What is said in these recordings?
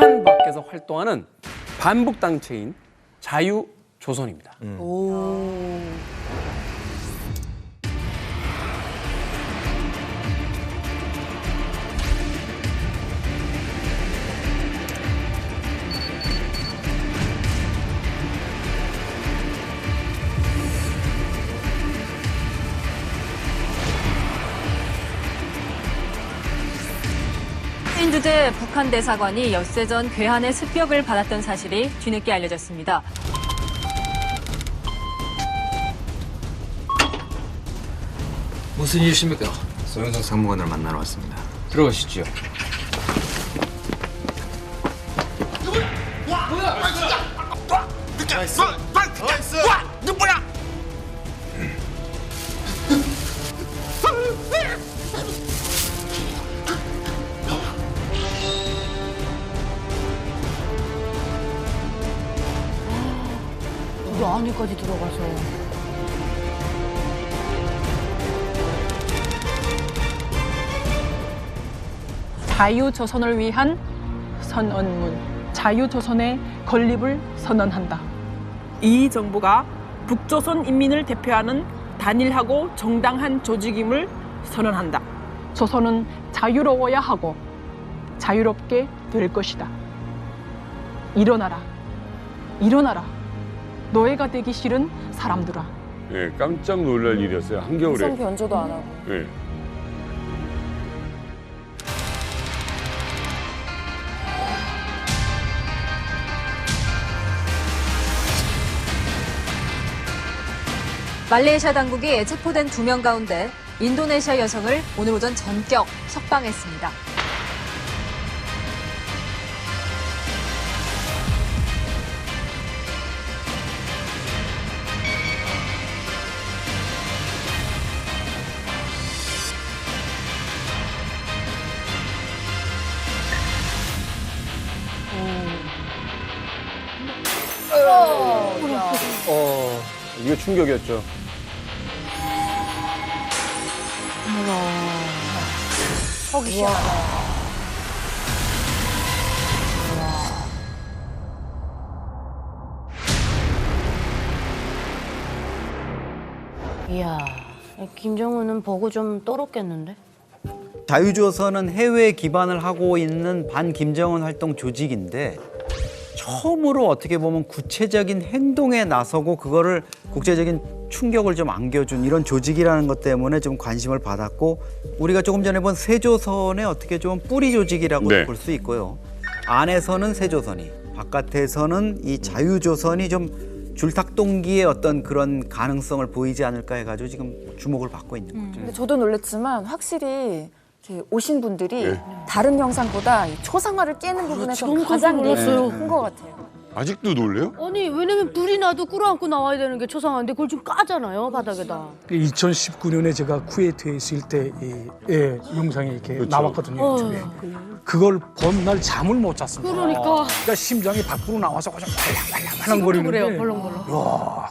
북한 밖에서 활동하는 반북단체인 자유조선입니다. 스페인 주재 북한 대사관이 엿새 전 괴한의 습격을 받았던 사실이 뒤늦게 알려졌습니다. 무슨 일이십니까? 소영석 상무관을 만나러 왔습니다. 들어가시죠. 우리 안에까지 들어가서. 자유조선을 위한 선언문, 자유조선의 건립을 선언한다. 이 정부가 북조선 인민을 대표하는 단일하고 정당한 조직임을 선언한다. 조선은 자유로워야 하고 자유롭게 될 것이다. 일어나라, 일어나라. 노예가 되기 싫은 사람들아. 예, 깜짝 놀랄 일이었어요. 한겨울에. 성 변조도 안 하고. 예. 말레이시아 당국이 체포된 2명 가운데 인도네시아 여성을 오늘 오전 전격 석방했습니다. 이게 충격이었죠. 속이 시원하다. 이야, 김정은은 보고 좀 떨었겠는데? 자유조선은 해외에 기반을 하고 있는 반김정은 활동 조직인데 처음으로 어떻게 보면 구체적인 행동에 나서고 그거를 국제적인 충격을 좀 안겨준 이런 조직이라는 것 때문에 좀 관심을 받았고 우리가 조금 전에 본 세조선의 어떻게 좀 뿌리 조직이라고 네. 볼 수 있고요. 안에서는 세조선이, 바깥에서는 이 자유조선이 좀 줄탁동기의 어떤 그런 가능성을 보이지 않을까 해가지고 지금 주목을 받고 있는 거죠. 근데 저도 놀랐지만 확실히 이렇게 오신 분들이 네. 다른 영상보다 이 초상화를 깨는 부분에서 정말 가장 놀랐어요. 큰 것 같아요. 아직도 놀래요? 아니 왜냐면 불이 나도 끌어안고 나와야 되는 게 초상화인데 그걸 좀 까잖아요 바닥에다. 2019년에 제가 쿠웨이트에 있을 때 영상이 이렇게 그렇죠. 나왔거든요. 유튜브에. 그걸 본 날 잠을 못 잤습니다. 그러니까 그러니까 심장이 밖으로 나와서 그냥 말랑말랑 거리는데. 그래요 벌렁벌렁. 와.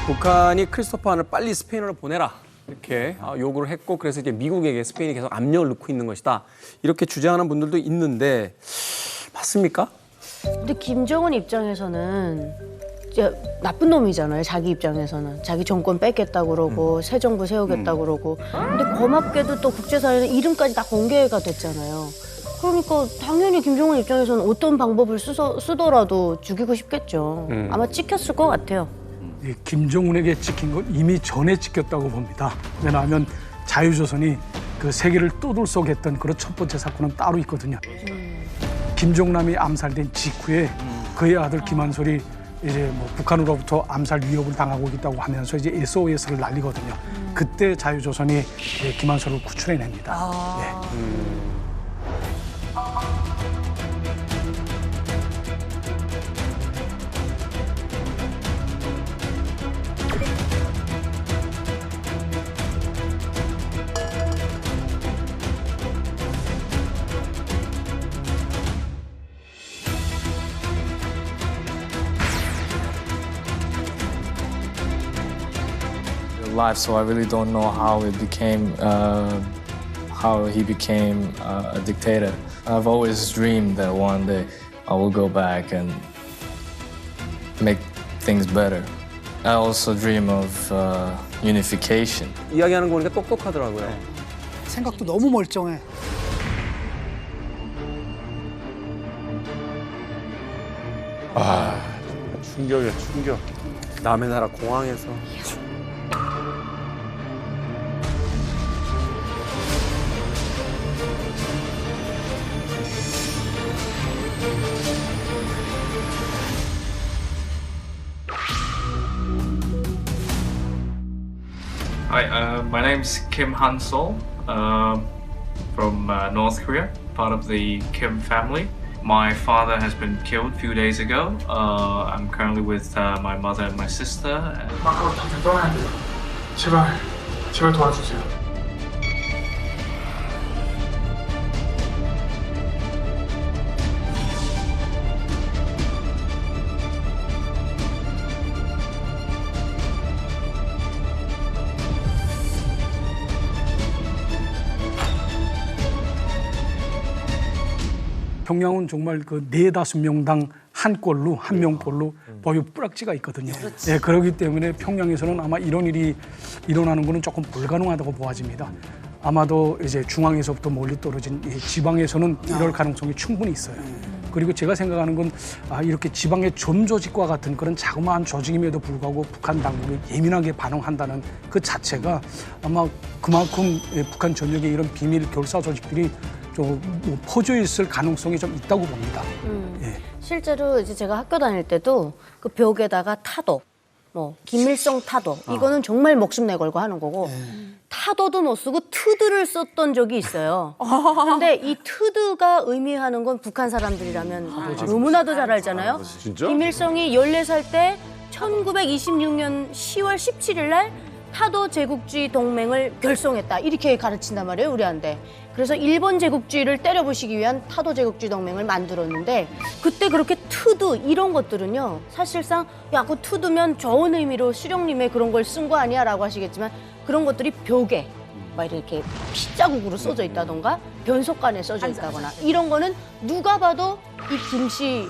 북한이 크리스토퍼 한을 빨리 스페인으로 보내라 이렇게 요구를 했고 그래서 이제 미국에게 스페인이 계속 압력을 넣고 있는 것이다 이렇게 주장하는 분들도 있는데 맞습니까? 근데 김정은 입장에서는 진짜 나쁜 놈이잖아요. 자기 입장에서는 자기 정권 뺏겠다 그러고 새 정부 세우겠다 그러고. 근데 고맙게도 또 국제사회는 이름까지 다 공개가 됐잖아요. 그러니까 당연히 김정은 입장에서는 어떤 방법을 쓰더라도 죽이고 싶겠죠. 아마 찍혔을 것 같아요. 이 김정은에게 찍힌 건 이미 전에 찍혔다고 봅니다. 왜냐하면 자유조선이 그 세계를 떠들썩했던 그런 첫 번째 사건은 따로 있거든요. 김종남이 암살된 직후에 그의 아들 김한솔이 이제 뭐 북한으로부터 암살 위협을 당하고 있다고 하면서 이제 SOS를 날리거든요. 그때 자유조선이 김한솔을 구출해냅니다. 네. life, so I really don't know how he became a dictator. I've always dreamed that one day I will go back and make things better. I also dream of unification. 이야기하는 거 보니까 똑똑하더라고요. 생각도 너무 멀쩡해. 아, 충격이야, 충격. 남의 나라 공항에서. Hi, my name's Kim Han-sol from North Korea, part of the Kim family. My father has been killed a few days ago. I'm currently with my mother and my sister. 마카오 당장 떠나야 돼요. 제발 도와주세요. 평양은 정말 그 4~5명당 한 골로 한 명골로 보유 뿌락지가 있거든요. 예, 그렇기 때문에 평양에서는 아마 이런 일이 일어나는 것은 조금 불가능하다고 보아집니다. 아마도 이제 중앙에서부터 멀리 떨어진 이 지방에서는 이럴 가능성이 충분히 있어요. 그리고 제가 생각하는 건 이렇게 지방의 점 조직과 같은 그런 자그마한 조직임에도 불구하고 북한 당국이 예민하게 반응한다는 그 자체가 아마 그만큼 북한 전역에 이런 비밀 결사 조직들이 좀 퍼져 있을 가능성이 좀 있다고 봅니다. 예. 실제로 이제 제가 학교 다닐 때도 그 벽에다가 타도, 뭐 김일성 타도 이거는 정말 목숨 내걸고 하는 거고 타도도 못 쓰고 트드를 썼던 적이 있어요. 그런데 이 트드가 의미하는 건 북한 사람들이라면 너무나도 잘 알잖아요. 진짜? 김일성이 14살 때 1926년 10월 17일 날 타도 제국주의 동맹을 결성했다. 이렇게 가르친단 말이에요, 우리한테. 그래서 일본 제국주의를 때려부시기 위한 타도 제국주의 동맹을 만들었는데 그때 그렇게 트드 이런 것들은요. 사실상 야, 그 트드면 좋은 의미로 수령님의 그런 걸 쓴 거 아니야 라고 하시겠지만 그런 것들이 벽에 막 이렇게 피자국으로 써져 있다던가 변속관에 써져 있다거나 이런 거는 누가 봐도 이 김씨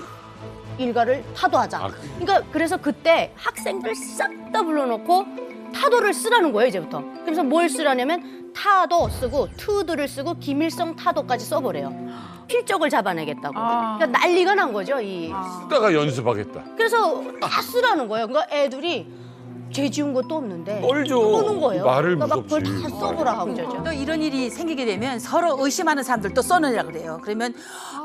일가를 타도하자. 그러니까 그래서 그때 학생들 싹 다 불러놓고 타도를 쓰라는 거예요, 이제부터. 그래서 뭘 쓰라냐면 타도 쓰고 투드를 쓰고 김일성 타도까지 써버려요. 필적을 잡아내겠다고. 그러니까 난리가 난 거죠, 이. 쓰다가 연습하겠다. 그래서 다 쓰라는 거예요. 그러니까 애들이 죄 지은 것도 없는데 떨죠. 떠는 거예요. 말을 그러니까 막 그걸 무섭지. 다 써보라 하고 저죠. 또 이런 일이 생기게 되면 서로 의심하는 사람들 또 써내라 그래요. 그러면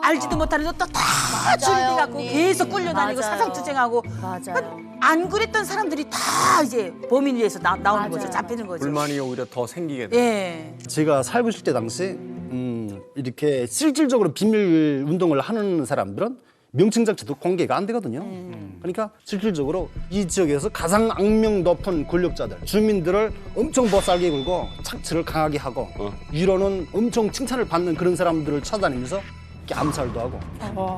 알지도 못하는 또 다 줄이 갖고 계속 끌려다니고 맞아요. 사상투쟁하고 맞아요. 안 그랬던 사람들이 다 이제 범인이 돼서 나오는 거죠. 잡히는 거죠. 불만이 오히려 더 생기게 돼요. 예. 제가 살고 있을 때 당시 이렇게 실질적으로 비밀 운동을 하는 사람들은 명칭 자체도 공개가 안 되거든요. 그러니까 실질적으로 이 지역에서 가장 악명 높은 권력자들, 주민들을 엄청 못살게 굴고 착취를 강하게 하고 위로는 엄청 칭찬을 받는 그런 사람들을 찾아다니면서 이렇게 암살도 하고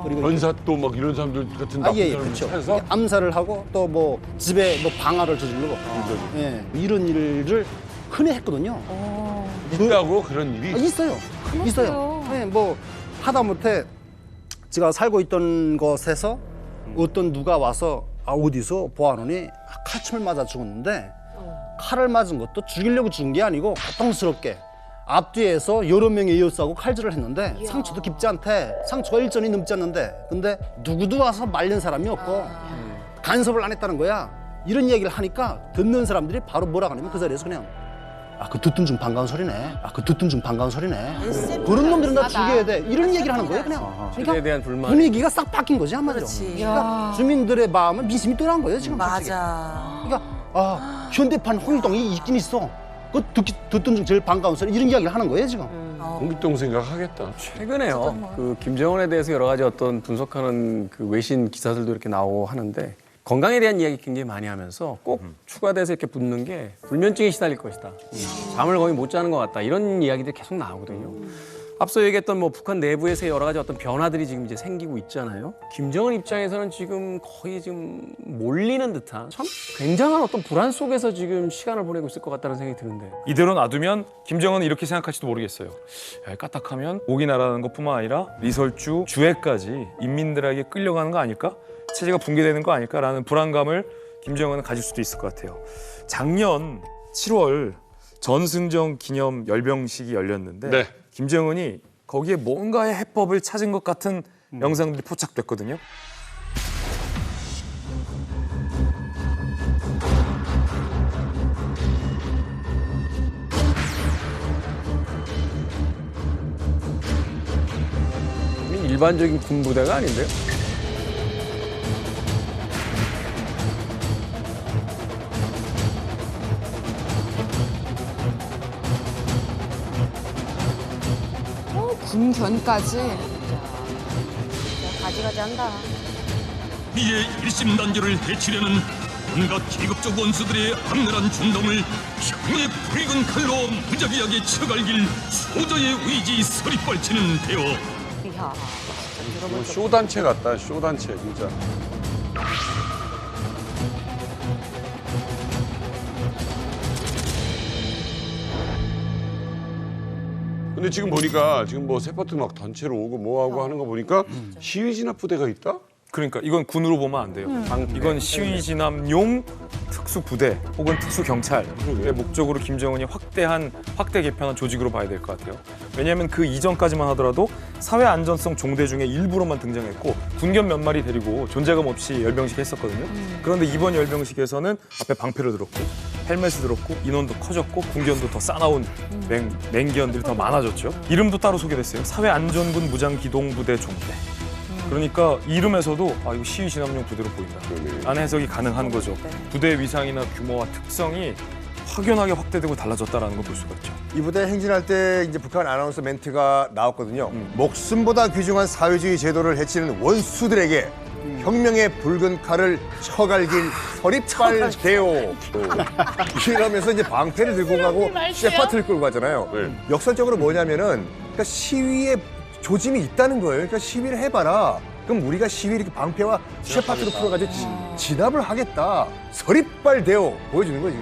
그리고 변사또 막 이런 사람들 같은 나쁜 예, 사람을 그렇죠. 찾아서 암살을 하고 또 뭐 집에 뭐 방화를 저지르고 예, 이런 일을 흔히 했거든요. 있다고 그런 일이? 있어요. 있어요. 네, 뭐 하다못해 제가 살고 있던 곳에서 어떤 누가 와서 어디서 보아하니 칼침을 맞아 죽었는데 칼을 맞은 것도 죽이려고 죽은 게 아니고 고통스럽게 앞뒤에서 여러 명의 여수하고 칼질을 했는데 상처도 깊지 않대. 상처가 일전이 넘지 않는데 근데 누구도 와서 말린 사람이 없고 간섭을 안 했다는 거야. 이런 얘기를 하니까 듣는 사람들이 바로 뭐라 하냐면 그 자리에서 그냥 그 듣던 중 반가운 소리네. 그 듣던 중 반가운 소리네. 그런 놈들은 다 죽여야 돼. 이런 얘기를 하는 거예요, 그냥. 그에 대한 불만. 분위기가 싹 바뀐 거지, 한마디로. 그러니까 주민들의 마음은 민심이 떠난 거예요, 지금. 맞아. 그러니까 현대판 홍일동이 있긴 있어. 그 듣던 중 제일 반가운 소리 이런 이야기를 하는 거예요, 지금. 홍길동 생각하겠다. 최근에요. 그 김정은에 대해서 여러 가지 어떤 분석하는 그 외신 기사들도 이렇게 나오고 하는데 건강에 대한 이야기 굉장히 많이 하면서 꼭 추가돼서 이렇게 붙는 게 불면증에 시달릴 것이다. 잠을 거의 못 자는 것 같다. 이런 이야기들이 계속 나오거든요. 앞서 얘기했던 뭐 북한 내부에서의 여러 가지 어떤 변화들이 지금 이제 생기고 있잖아요. 김정은 입장에서는 지금 거의 지금 몰리는 듯한 참 굉장한 어떤 불안 속에서 지금 시간을 보내고 있을 것 같다는 생각이 드는데. 이대로 놔두면 김정은은 이렇게 생각할지도 모르겠어요. 야, 까딱하면 오기나라는 것뿐만 아니라 리설주, 주해까지 인민들에게 끌려가는 거 아닐까? 체제가 붕괴되는 거 아닐까라는 불안감을 김정은은 가질 수도 있을 것 같아요. 작년 7월 전승정 기념 열병식이 열렸는데 네. 김정은이 거기에 뭔가의 해법을 찾은 것 같은 영상들이 포착됐거든요. 일반적인 군부대가 아닌데요? 군견까지. 가지가지 한다. 이에 일심단결을 해치려는 온갖 계급적 원수들의 악랄한 준동을 형의 붉은 칼로 무자비하게 쳐갈길 소저의 의지 서리 뻘치는 데요. 이야. 뭐 쇼단체 같다, 쇼단체 진짜. 근데 지금 보니까 지금 뭐 세파트 막 단체로 오고 뭐하고 하는 거 보니까 시위 진압 부대가 있다? 그러니까 이건 군으로 보면 안 돼요. 이건 시위 진압용 특수부대 혹은 특수경찰의 목적으로 김정은이 확대 개편한 조직으로 봐야 될 것 같아요. 왜냐하면 그 이전까지만 하더라도 사회 안전성 종대 중에 일부로만 등장했고 군견 몇 마리 데리고 존재감 없이 열병식 했었거든요. 그런데 이번 열병식에서는 앞에 방패를 들었고 헬멧을 들었고 인원도 커졌고 군견도 더 싸나운 맹기원들이 더 많아졌죠. 이름도 따로 소개됐어요. 사회안전군 무장기동부대 종대. 그러니까 이름에서도 아 이거 시위 진압용 부대로 보인다. 라는 해석이 가능한 거죠. 부대의 위상이나 규모와 특성이 확연하게 확대되고 달라졌다라는 걸 볼 수가 있죠. 이 부대 행진할 때 이제 북한 아나운서 멘트가 나왔거든요. 목숨보다 귀중한 사회주의 제도를 해치는 원수들에게 혁명의 붉은 칼을 쳐갈길 서리빨 대요. 이러면서 이제 방패를 들고 가고 셰파트를 끌고 가잖아요. 역설적으로 뭐냐면은 그러니까 시위에 조짐이 있다는 거예요. 그러니까 시위를 해봐라. 그럼 우리가 시위 이렇게 방패와 셰파트로 풀어가지고 진압을 하겠다. 서리빨 대요. 보여주는 거지.